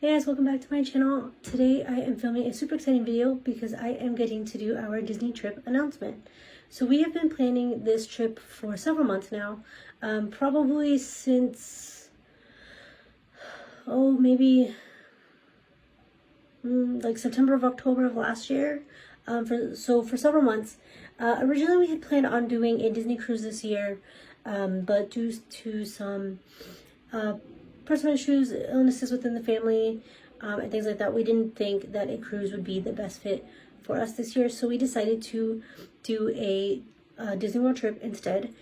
Hey guys, welcome back to my channel. Today I am filming a super exciting video because I am getting to do our Disney trip announcement. So we have been planning this trip for several months now, probably since, maybe like September or October of last year. For several months. Originally we had planned on doing a Disney cruise this year, but due to some personal issues, illnesses within the family, and things like that, we didn't think that a cruise would be the best fit for us this year. So we decided to do a Disney World trip instead.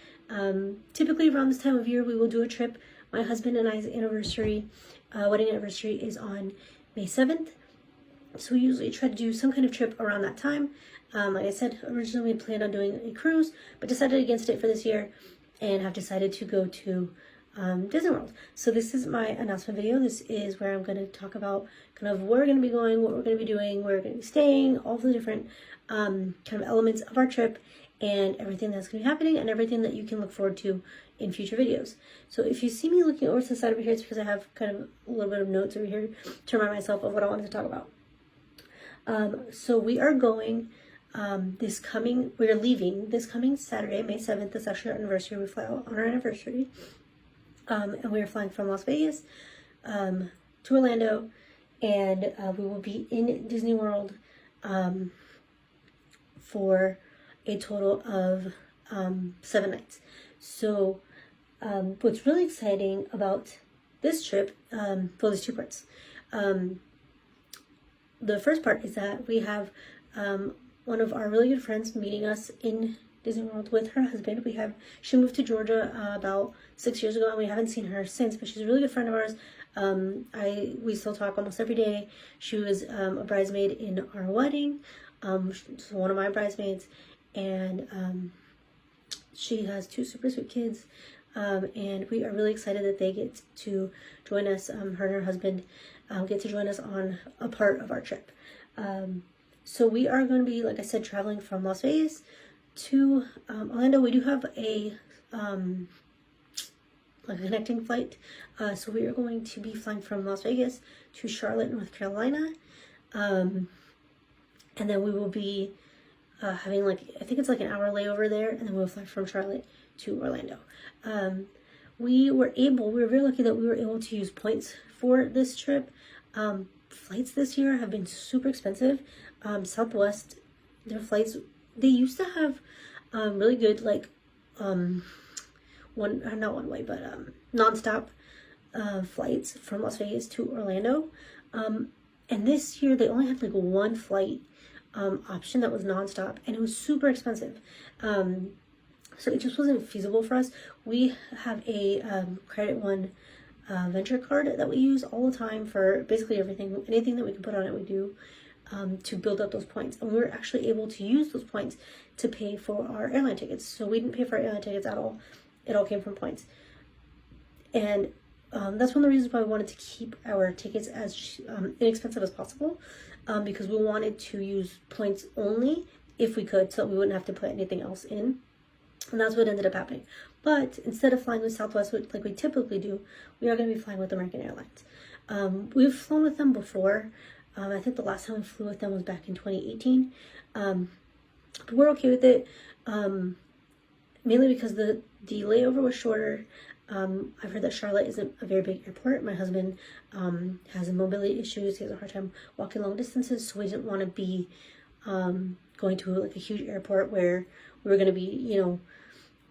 Typically around this time of year, we will do a trip. My husband and I's wedding anniversary is on May 7th. So we usually try to do some kind of trip around that time. Like I said, originally we planned on doing a cruise, but decided against it for this year and have decided to go to Disney World. So this is my announcement video. This is where I'm going to talk about kind of where we're going to be going, what we're going to be doing, where we're going to be staying, all the different kind of elements of our trip and everything that's going to be happening and everything that you can look forward to in future videos. So if you see me looking over to the side over here, it's because I have kind of a little bit of notes over here to remind myself of what I wanted to talk about. So we are going we're leaving this coming Saturday, May 7th. That's actually our anniversary. We fly out on our anniversary. And we are flying from Las Vegas to Orlando, and we will be in Disney World for a total of 7 nights. So what's really exciting about this trip, there's two parts. The first part is that we have one of our really good friends meeting us in Disney World with her husband. She moved to Georgia about 6 years ago, and we haven't seen her since, but she's a really good friend of ours. We still talk almost every day. She was a bridesmaid in our wedding, so one of my bridesmaids, and she has two super sweet kids, and we are really excited that they get to join us. Her and her husband get to join us on a part of our trip. So we are going to be, like I said, traveling from Las Vegas to Orlando. We do have a connecting flight, so we are going to be flying from Las Vegas to Charlotte, North Carolina, and then we will be having I think it's an hour layover there, and then we'll fly from Charlotte to Orlando. We were very lucky that we were able to use points for this trip. Flights this year have been super expensive. Southwest, their flights, they used to have really good non-stop flights from Las Vegas to Orlando, and this year they only had one flight option that was non-stop, and it was super expensive. So it just wasn't feasible for us. We have a Credit One venture card that we use all the time for basically anything that we can put on it, we do to build up those points. And we were actually able to use those points to pay for our airline tickets. So we didn't pay for our airline tickets at all. It all came from points. And that's one of the reasons why we wanted to keep our tickets as inexpensive as possible, because we wanted to use points only if we could, so we wouldn't have to put anything else in. And that's what ended up happening. But instead of flying with Southwest, like we typically do, we are going to be flying with American Airlines. We've flown with them before. I think the last time we flew with them was back in 2018. But we're okay with it, mainly because the layover was shorter. I've heard that Charlotte isn't a very big airport. My husband has mobility issues. He has a hard time walking long distances, so we didn't want to be going to a huge airport where we were going to be,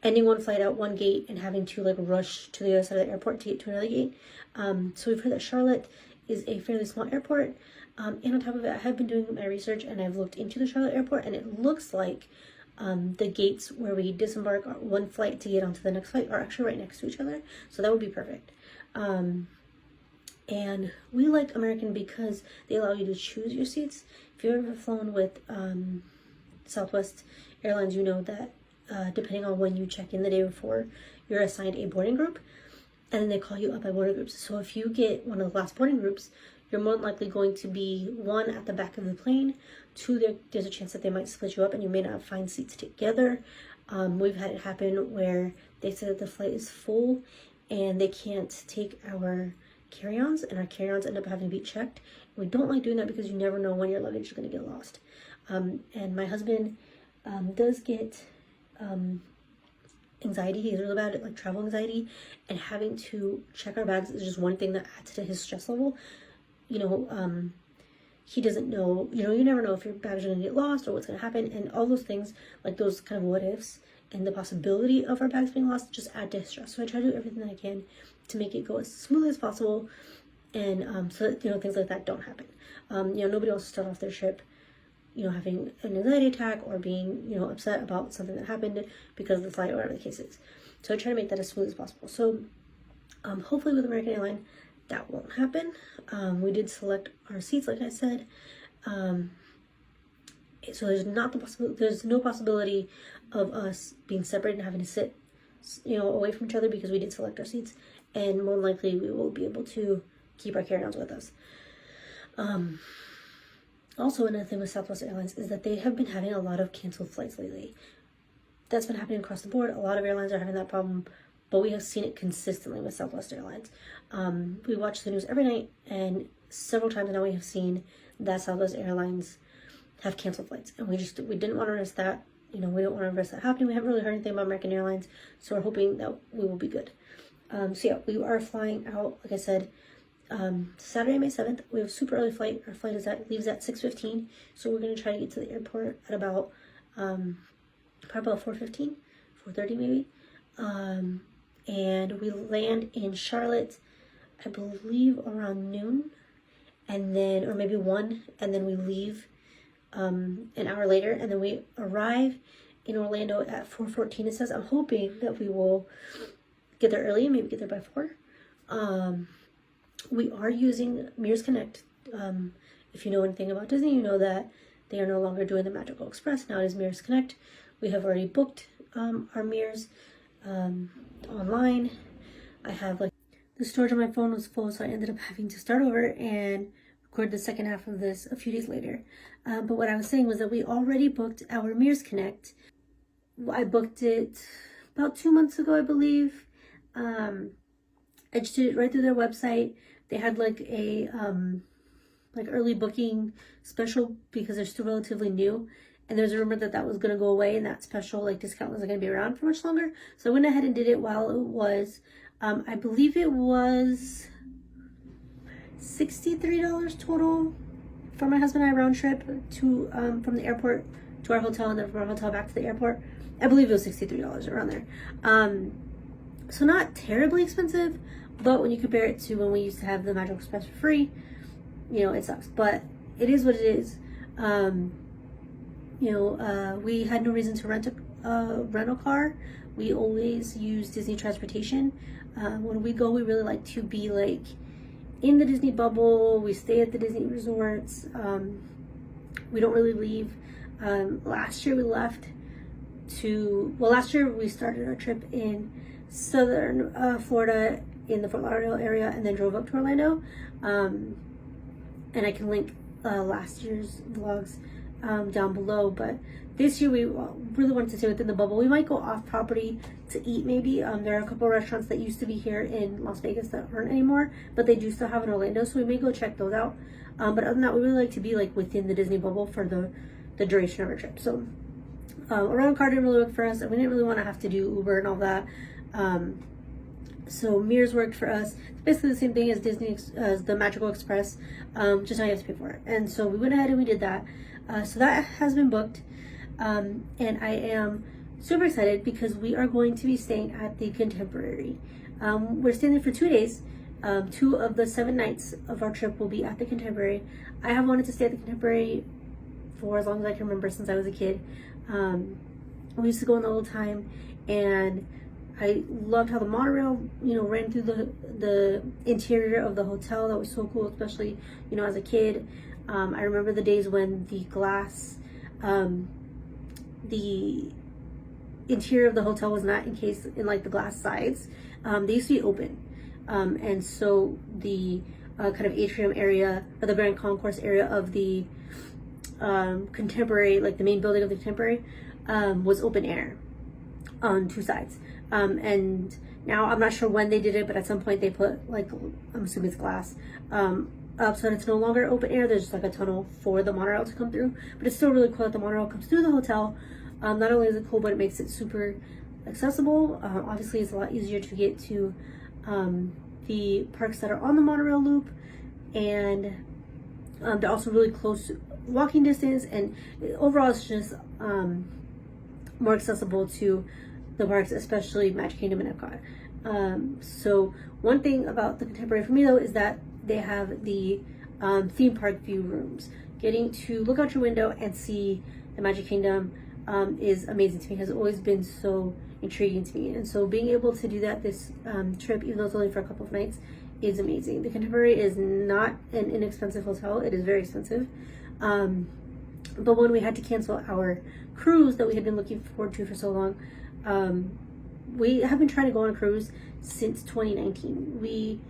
ending one flight at one gate and having to rush to the other side of the airport to get to another gate. So we've heard that Charlotte is a fairly small airport. And on top of it, I have been doing my research and I've looked into the Charlotte airport, and it looks like the gates where we disembark one flight to get onto the next flight are actually right next to each other. So that would be perfect. And we like American because they allow you to choose your seats. If you've ever flown with Southwest Airlines, you know that depending on when you check in the day before, you're assigned a boarding group, and then they call you up by boarding groups. So if you get one of the last boarding groups, you're more than likely going to be, one, at the back of the plane, two, there's a chance that they might split you up and you may not find seats together. We've had it happen where they said that the flight is full and they can't take our carry-ons, and our carry-ons end up having to be checked. We don't like doing that because you never know when your luggage is going to get lost. And my husband does get anxiety. He's really bad at like travel anxiety, and having to check our bags is just one thing that adds to his stress level. You know, he doesn't know, you know, you never know if your bags are going to get lost or what's going to happen, and all those things, like those kind of what ifs and the possibility of our bags being lost, just add to his stress. So I try to do everything that I can to make it go as smoothly as possible, and so that, you know, things like that don't happen. You know, nobody wants to start off their trip, you know, having an anxiety attack or being, you know, upset about something that happened because of the flight or whatever the case is. So I try to make that as smooth as possible. So hopefully with American Airlines, that won't happen. We did select our seats, like I said. So there's no possibility of us being separated and having to sit, you know, away from each other because we did select our seats. And more likely we will be able to keep our carry-ons with us. Also, another thing with Southwest Airlines is that they have been having a lot of canceled flights lately. That's been happening across the board. A lot of airlines are having that problem, but we have seen it consistently with Southwest Airlines. We watch the news every night, and several times now we have seen that Southwest Airlines have canceled flights, and we didn't want to risk that. You know, we don't want to risk that happening. We haven't really heard anything about American Airlines, so we're hoping that we will be good. So yeah, we are flying out, like I said, Saturday, May 7th. We have a super early flight. Our flight leaves at 6:15, so we're going to try to get to the airport at about probably about 4:15, 4:30 maybe. And we land in Charlotte, I believe around noon, and then, or maybe 1, and then we leave an hour later, and then we arrive in Orlando at 4:14. It says. I'm hoping that we will get there early and maybe get there by 4. We are using Mears Connect. If you know anything about Disney, you know that they are no longer doing the Magical Express. Now it is Mears Connect. We have already booked our Mears online. I have like the storage on my phone was full, so I ended up having to start over and record the second half of this a few days later. But what I was saying was that we already booked our Mears Connect. I booked it about 2 months ago, I believe. I just did it right through their website. They had like a like early booking special because they're still relatively new, and there's a rumor that that was going to go away, and that special like discount wasn't going to be around for much longer. So I went ahead and did it while it was. I believe it was $63 total for my husband and I round trip to from the airport to our hotel, and then from our hotel back to the airport. I believe it was $63 around there. So not terribly expensive, but when you compare it to when we used to have the Magical Express for free, you know, it sucks. But it is what it is. We had no reason to rent a rental car. We always use Disney transportation. When we go, we really like to be like in the Disney bubble. We stay at the Disney resorts. We don't really leave. Last year we started our trip in southern Florida in the Fort Lauderdale area, and then drove up to Orlando. And I can link last year's vlogs down below. But this year we really wanted to stay within the bubble. We might go off property to eat maybe. There are a couple of restaurants that used to be here in Las Vegas that aren't anymore, but they do still have in Orlando, so we may go check those out. But other than that, we really like to be like within the Disney bubble for the duration of our trip. So a rental car didn't really work for us, and we didn't really want to have to do Uber and all that. So Mears worked for us. It's basically the same thing as Disney, as the Magical Express, just now you have to pay for it. And so we went ahead and we did that. So that has been booked. And I am super excited because we are going to be staying at the Contemporary. We're staying there for 2 days. 2 of the 7 nights of our trip will be at the Contemporary. I have wanted to stay at the Contemporary for as long as I can remember, since I was a kid. We used to go in all the time, and I loved how the monorail, you know, ran through the interior of the hotel. That was so cool, especially, you know, as a kid. I remember the days when the glass, the interior of the hotel was not encased in like the glass sides. They used to be open. And so the kind of atrium area, or the Grand Concourse area of the Contemporary, like the main building of the Contemporary, was open air on 2 sides. And Now, I'm not sure when they did it, but at some point they put, like, I'm assuming it's glass, up so that it's no longer open air. There's just like a tunnel for the monorail to come through. But it's still really cool that the monorail comes through the hotel. Not only is it cool, but it makes it super accessible. Obviously, it's a lot easier to get to the parks that are on the monorail loop. And they're also really close walking distance. And overall, it's just more accessible to the parks, especially Magic Kingdom and Epcot. So one thing about the Contemporary for me though is that they have the theme park view rooms. Getting to look out your window and see the Magic Kingdom is amazing to me. Has always been so intriguing to me, and so being able to do that this trip, even though it's only for a couple of nights, is amazing. The Contemporary is not an inexpensive hotel. It is very expensive. But when we had to cancel our cruise that we had been looking forward to for so long, we have been trying to go on a cruise since 2019. We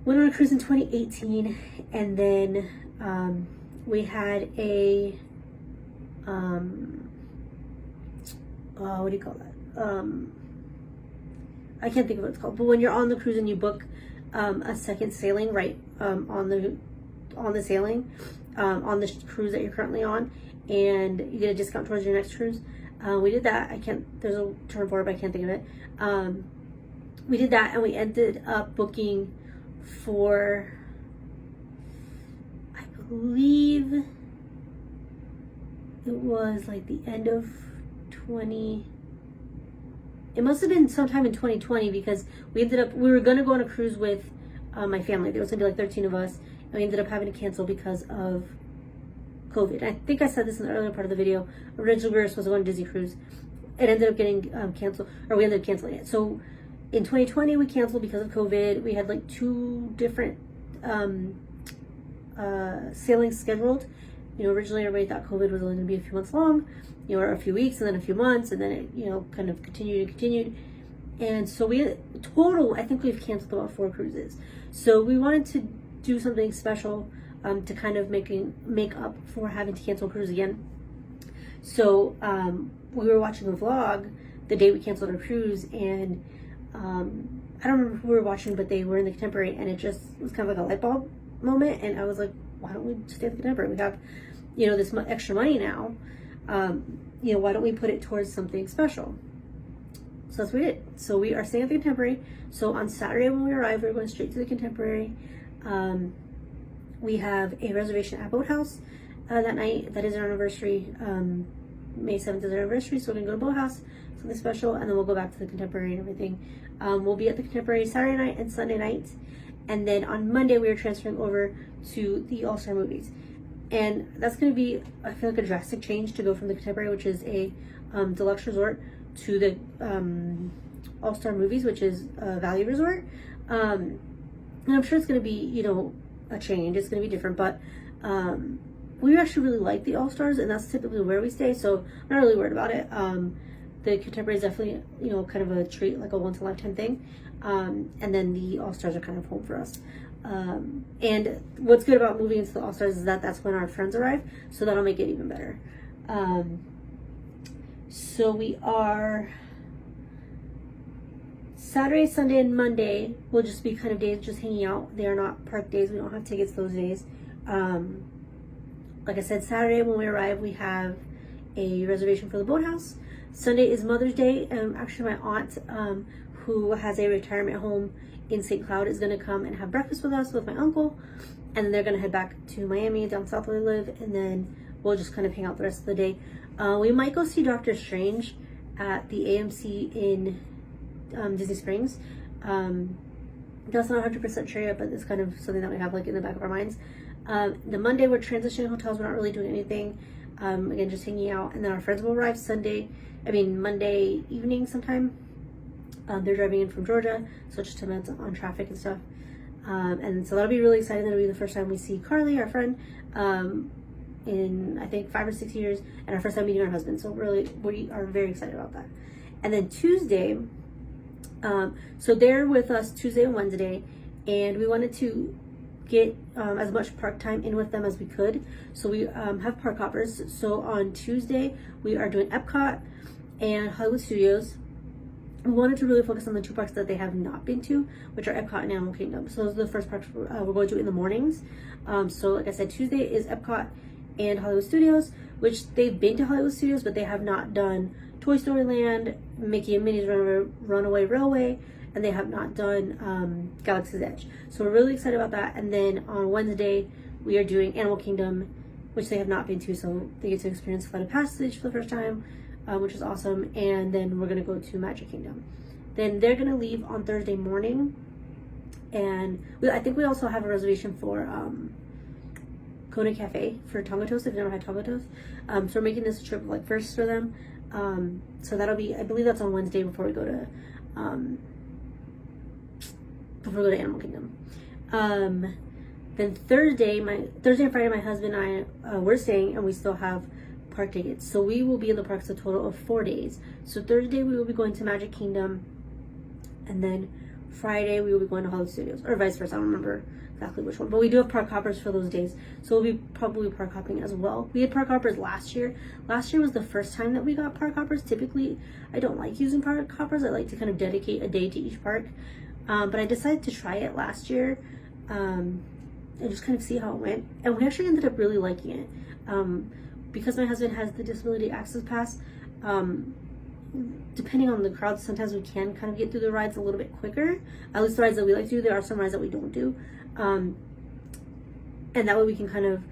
went on a cruise in 2018, and then we had a what do you call that? I can't think of what it's called. But when you're on the cruise and you book a second sailing right on the sailing on the cruise that you're currently on, and you get a discount towards your next cruise. We did that. There's a term for it, but I can't think of it. We did that, and we ended up booking for, I believe it was like the end of it must have been sometime in 2020, because we were going to go on a cruise with my family. There was going to be like 13 of us, and we ended up having to cancel because of COVID. I think I said this in the earlier part of the video. Originally, we were supposed to go on a Disney cruise. It ended up getting canceled, or we ended up canceling it. So in 2020, we canceled because of COVID. We had like 2 different sailings scheduled. You know, originally everybody thought COVID was only going to be a few months long, you know, or a few weeks, and then a few months, and then it, you know, kind of continued. And so I think we've canceled about 4 cruises. So we wanted to do something special to kind of make up for having to cancel a cruise again. So we were watching a vlog the day we canceled our cruise, and I don't remember who we were watching, but they were in the Contemporary, and it was kind of like a light bulb moment. And I was like, why don't we stay at the Contemporary? We have, you know, this extra money now. You know, why don't we put it towards something special? So that's what we did. So we are staying at the Contemporary. So on Saturday when we arrived, we're going straight to the Contemporary. We have a reservation at Boathouse that night. That is our anniversary. May 7th is our anniversary, so we're going to go to Boathouse, something special, and then we'll go back to the Contemporary and everything. We'll be at the Contemporary Saturday night and Sunday night. And then on Monday, we are transferring over to the All-Star Movies. And that's going to be, I feel like, a drastic change to go from the Contemporary, which is a deluxe resort, to the All-Star Movies, which is a value resort. And I'm sure it's going to be, you know, a change. It's going to be different, but we actually really like the All-Stars, and that's typically where we stay, so I'm not really worried about it. The Contemporary is definitely, you know, kind of a treat, like a once-in-a-lifetime thing. And then the All-Stars are kind of home for us. And what's good about moving into the All-Stars is that that's when our friends arrive, so that'll make it even better. So we are Saturday, Sunday, and Monday will just be kind of days just hanging out. They are not park days. We don't have tickets those days. Like I said, Saturday when we arrive, we have a reservation for the Boathouse. Sunday is Mother's Day. Actually, my aunt, who has a retirement home in St. Cloud, is going to come and have breakfast with us with my uncle, and then they're going to head back to Miami, down south where they live, and then we'll just kind of hang out the rest of the day. We might go see Doctor Strange at the AMC in Disney Springs. That's not 100% sure yet, but it's kind of something that we have like in the back of our minds. The Monday we're transitioning hotels. We're not really doing anything. Again, just hanging out, and then our friends will arrive Monday evening sometime. They're driving in from Georgia, so it just depends on traffic and stuff. And so that'll be really exciting. That'll be the first time we see Carly, our friend, in I think 5 or 6 years, and our first time meeting our husband. So really, we are very excited about that. And then Tuesday, so they're with us Tuesday and Wednesday, and we wanted to get as much park time in with them as we could. So we have park hoppers. So on Tuesday, we are doing Epcot and Hollywood Studios. we wanted to really focus on the 2 parks that they have not been to, which are Epcot and Animal Kingdom. So those are the first parks we're going to in the mornings. So like I said, Tuesday is Epcot and Hollywood Studios, which they've been to Hollywood Studios, but they have not done Toy Story Land, Mickey and Minnie's Runaway Railway, and they have not done Galaxy's Edge. So we're really excited about that. And then on Wednesday, we are doing Animal Kingdom, which they have not been to, so they get to experience Flight of Passage for the first time, which is awesome. And then we're gonna go to Magic Kingdom. Then they're gonna leave on Thursday morning, and I think we also have a reservation for Kona Cafe for Tonga Toast if you've never had Tonga Toast. So we're making this a trip like first for them. So that'll be, I believe that's on Wednesday before we go to Animal Kingdom. Then Thursday and Friday, my husband and I we're staying, and we still have park tickets. So we will be in the parks a total of 4 days. So Thursday we will be going to Magic Kingdom, and then Friday we will be going to Hollywood Studios, or vice versa. I don't remember exactly which one, but we do have park hoppers for those days, so we'll be probably park hopping as well. We had park hoppers last year. Last year was the first time that we got park hoppers. Typically I don't like using park hoppers. I like to kind of dedicate a day to each park, but I decided to try it last year and just kind of see how it went, and we actually ended up really liking it. Because my husband has the disability access pass, depending on the crowd, sometimes we can kind of get through the rides a little bit quicker. At least the rides that we like to do. There are some rides that we don't do. And that way we can kind of,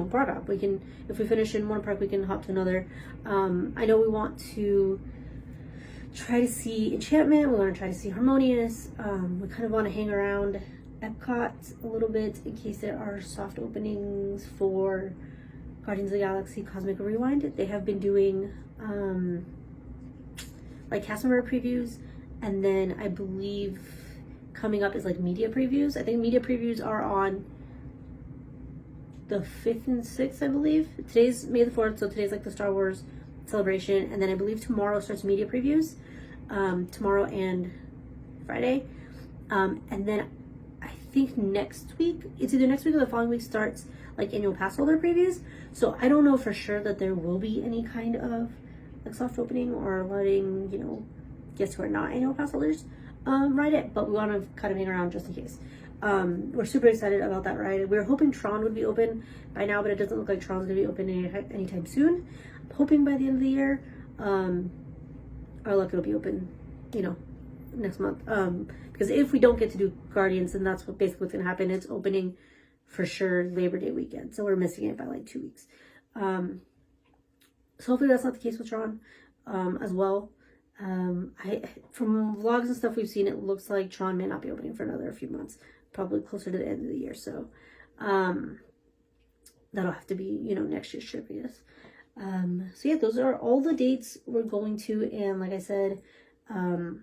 park hop. We can, if we finish in one park, we can hop to another. I know we want to try to see Enchantment. We want to try to see Harmonious. We kind of want to hang around Epcot a little bit in case there are soft openings for Guardians of the Galaxy Cosmic Rewind. They have been doing like cast member previews, and then I believe coming up is like media previews. I think media previews are on the 5th and 6th, I believe. Today's May the 4th, so today's like the Star Wars celebration, and then I believe tomorrow starts media previews, tomorrow and Friday, and then I think next week, it's either next week or the following week, starts like annual pass holder previews. So I don't know for sure that there will be any kind of like soft opening or letting, guests who are not annual pass holders ride it, but we want to kind of hang around just in case. We're super excited about that ride. We were hoping Tron would be open by now, but it doesn't look like Tron's gonna be open anytime soon. I'm hoping by the end of the year. Our luck, it'll be open, next month. Because if we don't get to do Guardians, then that's basically what's gonna happen. It's opening for sure Labor Day weekend, so we're missing it by like 2 weeks. So hopefully that's not the case with Tron as well. From vlogs and stuff we've seen, it looks like Tron may not be opening for another few months, probably closer to the end of the year. So that'll have to be next year's trip, I guess. So yeah, those are all the dates we're going to, and like I said, who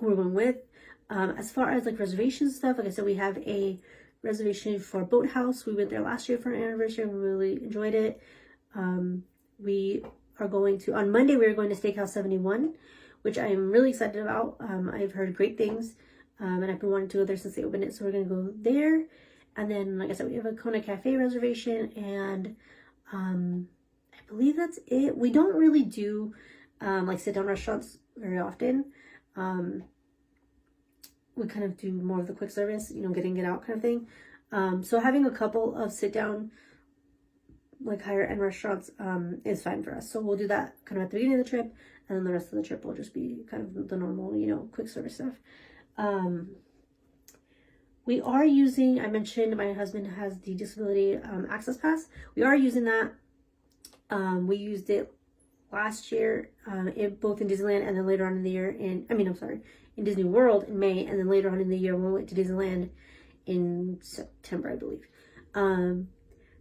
we're going with. As far as like reservation stuff, like I said, we have a reservation for Boathouse. We went there last year for an anniversary and we really enjoyed it. We are going to, on Monday, we are going to Steakhouse 71, which I am really excited about. I've heard great things, and I've been wanting to go there since they opened it, so we're going to go there. And then, like I said, we have a Kona Cafe reservation, and I believe that's it. We don't really do like sit-down restaurants very often. We kind of do more of the quick service, get in, get out kind of thing. So having a couple of sit-down, like higher end restaurants is fine for us. So we'll do that kind of at the beginning of the trip, and then the rest of the trip will just be kind of the normal, quick service stuff. We are using, I mentioned my husband has the disability access pass. We are using that. We used it last year, both in Disneyland and then later on in the year in Disney World in May, and then later on in the year when we went to Disneyland in September, I believe.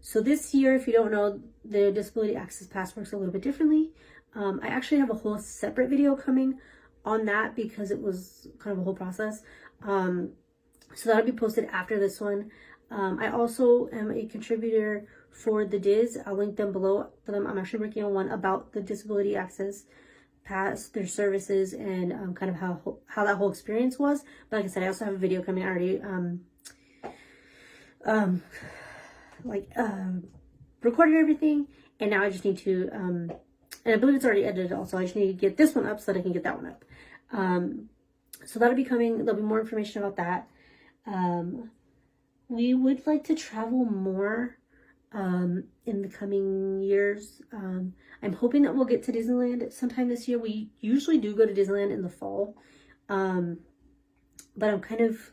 So this year, if you don't know, the disability access pass works a little bit differently. I actually have a whole separate video coming on that because it was kind of a whole process. So that'll be posted after this one. I also am a contributor for the Diz. I'll link them below for them. I'm actually working on one about the disability access pass, their services, and kind of how that whole experience was. But like I said, I also have a video coming already. Recorded everything, and now I just need to And I believe it's already edited also. I just need to get this one up so that I can get that one up. So that'll be coming. There'll be more information about that. We would like to travel more in the coming years. I'm hoping that we'll get to Disneyland sometime this year. We usually do go to Disneyland in the fall. But I'm kind of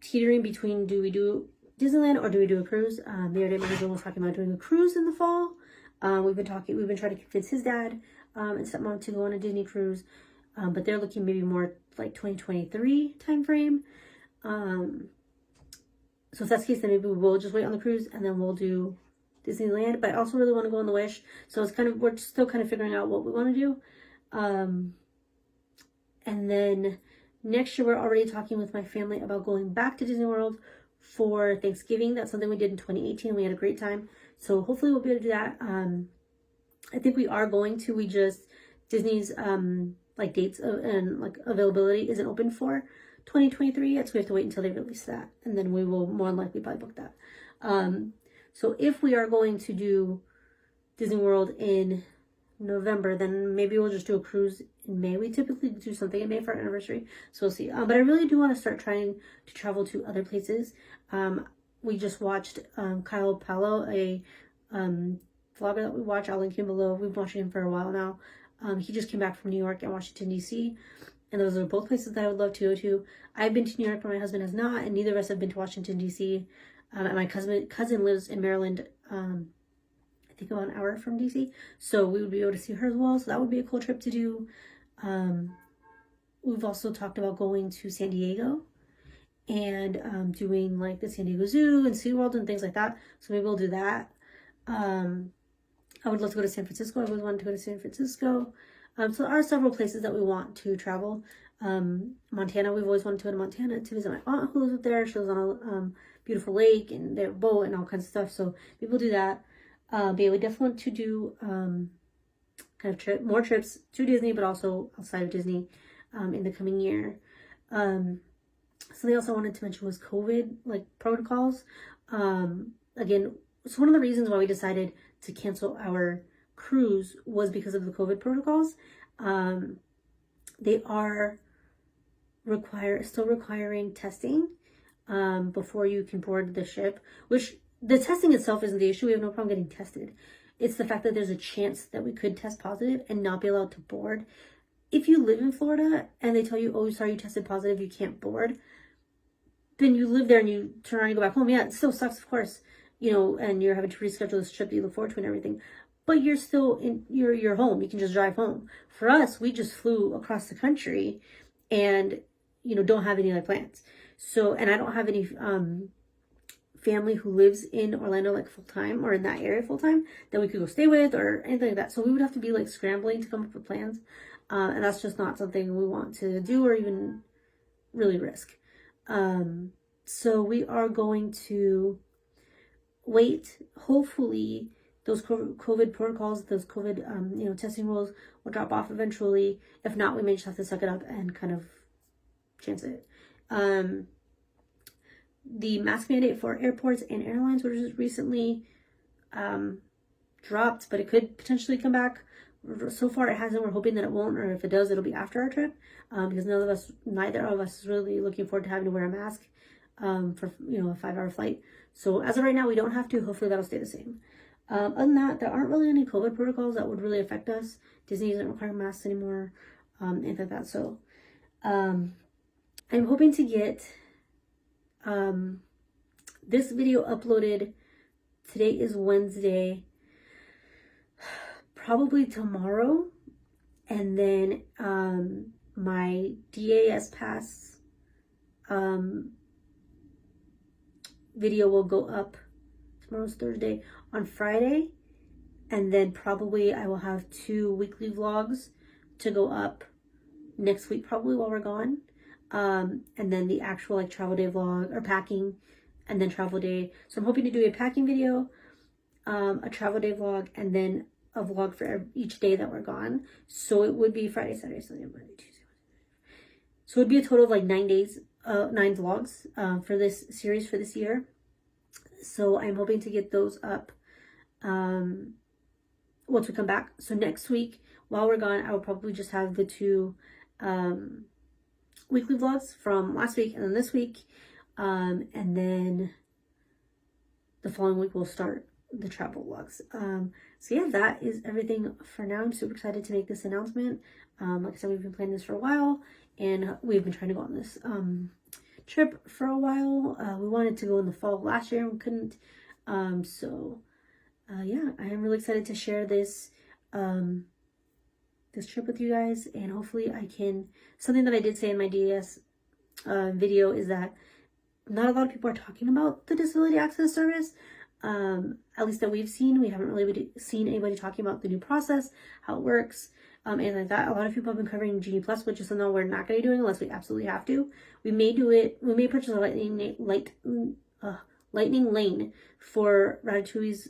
teetering between, do we do Disneyland or do we do a cruise? The other day my husband was talking about doing a cruise in the fall. We've been trying to convince his dad and stepmom to go on a Disney cruise. But they're looking maybe more like 2023 time frame. So if that's the case, then maybe we'll just wait on the cruise and then we'll do Disneyland. But I also really want to go on the Wish. So it's we're still kind of figuring out what we want to do. And then next year, we're already talking with my family about going back to Disney World for Thanksgiving. That's something we did in 2018. We had a great time. So hopefully we'll be able to do that. I think we are going to. Disney's like dates and like availability isn't open for 2023 yet. So we have to wait until they release that. And then we will more than likely probably book that. So if we are going to do Disney World in November, then maybe we'll just do a cruise in May. We typically do something in May for our anniversary, so we'll see. But I really do want to start trying to travel to other places. We just watched Kyle Palo, a vlogger that we watch. I'll link him below. We've been watching him for a while now. He just came back from New York and Washington DC, and those are both places that I would love to go to. I've been to New York, but my husband has not, and neither of us have been to Washington DC. And my cousin lives in Maryland. I think about an hour from DC, so we would be able to see her as well. So that would be a cool trip to do. We've also talked about going to San Diego and doing like the San Diego Zoo and SeaWorld and things like that. So maybe we'll do that. I would love to go to San Francisco. I've always wanted to go to San Francisco. So there are several places that we want to travel. Montana, we've always wanted to go to Montana to visit my aunt who lives up there. She lives on a beautiful lake and they have a boat and all kinds of stuff. So maybe we'll do that. But yeah, we definitely want to do kind of more trips to Disney, but also outside of Disney in the coming year. Something else I wanted to mention was COVID like protocols. Again, so one of the reasons why we decided to cancel our cruise was because of the COVID protocols. They are still requiring testing before you can board the ship, which the testing itself isn't the issue. We have no problem getting tested. It's the fact that there's a chance that we could test positive and not be allowed to board. If you live in Florida and they tell you, oh, sorry, you tested positive, you can't board, then you live there and you turn around and go back home. Yeah, it still sucks, of course, and you're having to reschedule this trip that you look forward to and everything. But you're still in your home. You can just drive home. For us, we just flew across the country and, don't have any other plans. So, and I don't have any family who lives in Orlando like full-time or in that area full-time that we could go stay with or anything like that. So we would have to be like scrambling to come up with plans. And that's just not something we want to do or even really risk. So we are going to wait. Hopefully those COVID protocols, those COVID, testing rules will drop off eventually. If not, we may just have to suck it up and kind of chance it. The mask mandate for airports and airlines was just recently dropped, but it could potentially come back. So far it hasn't. We're hoping that it won't, or if it does, it'll be after our trip, because neither of us is really looking forward to having to wear a mask for a 5-hour flight. So as of right now, we don't have to. Hopefully that'll stay the same. Other than that, there aren't really any COVID protocols that would really affect us. Disney isn't requiring masks anymore, anything like that. So I'm hoping to get this video uploaded. Today is Wednesday, probably tomorrow, and then my DAS pass video will go up. Tomorrow's Thursday, on Friday, and then probably I will have 2 weekly vlogs to go up next week, probably while we're gone. And then the actual like travel day vlog or packing, and then travel day. So I'm hoping to do a packing video, a travel day vlog, and then a vlog for each day that we're gone. So it would be Friday, Saturday, Sunday, Monday, Tuesday, Wednesday. So it would be a total of like 9 days, 9 vlogs for this series for this year. So I'm hoping to get those up once we come back. So next week, while we're gone, I will probably just have the 2 weekly vlogs from last week and then this week. And then the following week we'll start the travel vlogs. So yeah, that is everything for now. I'm super excited to make this announcement. Like I said, we've been planning this for a while, and we've been trying to go on this trip for a while. We wanted to go in the fall of last year and we couldn't. Yeah, I am really excited to share this this trip with you guys, and hopefully I can, something that I did say in my DAS video is that not a lot of people are talking about the disability access service, at least that we've seen. We haven't really seen anybody talking about the new process, how it works, and like that. A lot of people have been covering Genie Plus, which is something we're not going to be doing unless we absolutely have to. We may do it, we may purchase a lightning lane for Ratatouille's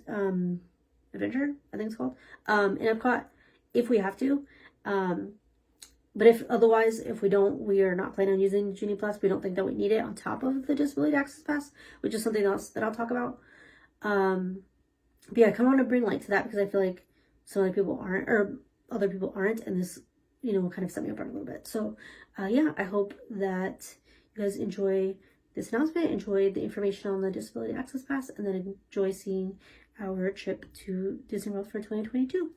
adventure, I think it's called, in Epcot, if we have to. But if otherwise, if we don't, we are not planning on using Genie Plus. We don't think that we need it on top of the Disability Access Pass, which is something else that I'll talk about. But yeah, I kind of want to bring light to that because I feel like some other people aren't, or other people aren't, and this, you know, kind of set me apart a little bit. So yeah, I hope that you guys enjoy this announcement, enjoy the information on the Disability Access Pass, and then enjoy seeing our trip to Disney World for 2022.